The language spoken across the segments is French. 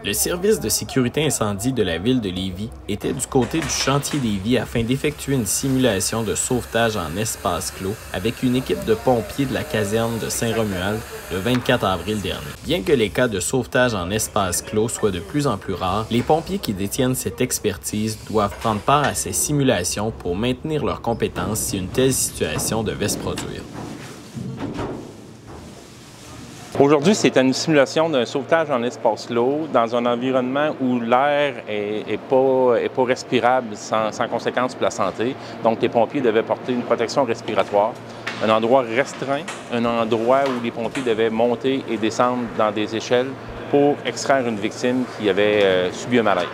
Le service de sécurité incendie de la ville de Lévis était du côté du chantier Lévis afin d'effectuer une simulation de sauvetage en espace clos avec une équipe de pompiers de la caserne de Saint-Romuald le 24 avril dernier. Bien que les cas de sauvetage en espace clos soient de plus en plus rares, les pompiers qui détiennent cette expertise doivent prendre part à ces simulations pour maintenir leurs compétences si une telle situation devait se produire. Aujourd'hui, c'est une simulation d'un sauvetage en espace clos dans un environnement où l'air n'est pas respirable sans conséquence pour la santé. Donc, les pompiers devaient porter une protection respiratoire. Un endroit restreint, un endroit où les pompiers devaient monter et descendre dans des échelles pour extraire une victime qui avait subi un malaise.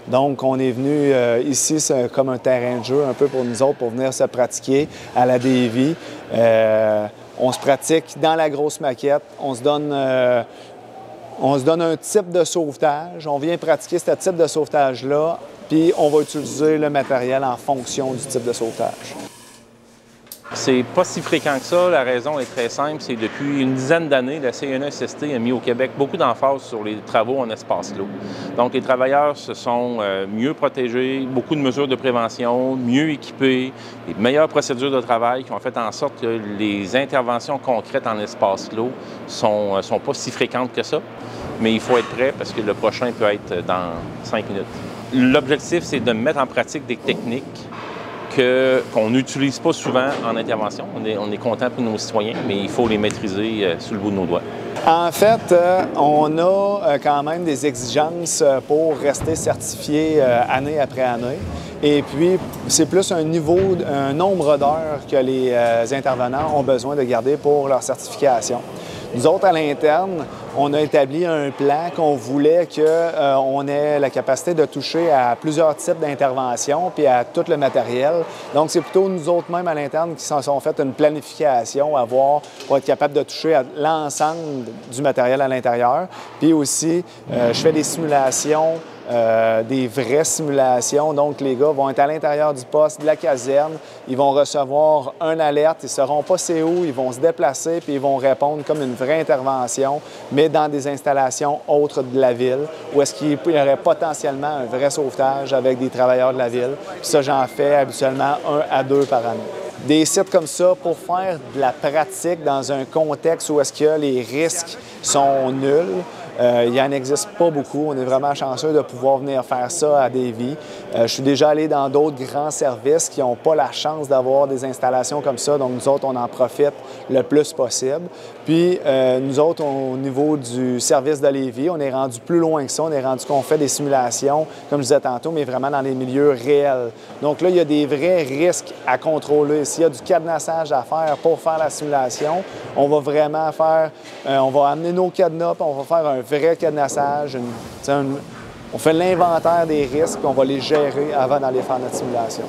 Donc, on est venu ici, c'est comme un terrain de jeu un peu pour nous autres, pour venir se pratiquer à la Davie. On se pratique dans la grosse maquette, on se donne un type de sauvetage, on vient pratiquer ce type de sauvetage-là, puis on va utiliser le matériel en fonction du type de sauvetage. C'est pas si fréquent que ça. La raison est très simple. C'est depuis une dizaine d'années, la CNESST a mis au Québec beaucoup d'emphase sur les travaux en espace clos. Donc, les travailleurs se sont mieux protégés, beaucoup de mesures de prévention, mieux équipés, des meilleures procédures de travail qui ont fait en sorte que les interventions concrètes en espace clos sont pas si fréquentes que ça. Mais il faut être prêt parce que le prochain peut être dans 5 minutes. L'objectif, c'est de mettre en pratique des techniques qu'on n'utilise pas souvent en intervention. On est content pour nos citoyens, mais il faut les maîtriser sur le bout de nos doigts. En fait, on a quand même des exigences pour rester certifié année après année. Et puis, c'est plus un nombre d'heures que les intervenants ont besoin de garder pour leur certification. Nous autres, à l'interne, on a établi un plan qu'on voulait qu'on ait la capacité de toucher à plusieurs types d'interventions puis à tout le matériel. Donc, c'est plutôt nous autres même à l'interne qui s'en sont fait une planification à voir pour être capable de toucher à l'ensemble du matériel à l'intérieur. Puis aussi, je fais des simulations, des vraies simulations. Donc, les gars vont être à l'intérieur du poste, de la caserne. Ils vont recevoir une alerte. Ils ne sauront pas c'est où. Ils vont se déplacer puis ils vont répondre comme une vraie intervention, mais dans des installations autres de la ville, où est-ce qu'il y aurait potentiellement un vrai sauvetage avec des travailleurs de la ville. Puis ça, j'en fais habituellement 1 à 2 par année. Des sites comme ça, pour faire de la pratique dans un contexte où est-ce que les risques sont nuls, il n'en existe pas beaucoup. On est vraiment chanceux de pouvoir venir faire ça à Davie. Je suis déjà allé dans d'autres grands services qui n'ont pas la chance d'avoir des installations comme ça. Donc, nous autres, on en profite le plus possible. Puis, nous autres, au niveau du service de Lévis, on est rendu plus loin que ça. On est rendu qu'on fait des simulations, comme je disais tantôt, mais vraiment dans les milieux réels. Donc là, il y a des vrais risques à contrôler. S'il y a du cadenassage à faire pour faire la simulation, on va vraiment faire... on va amener nos cadenas, puis on va faire un vrai cadenassage. On fait l'inventaire des risques, on va les gérer avant d'aller faire notre simulation.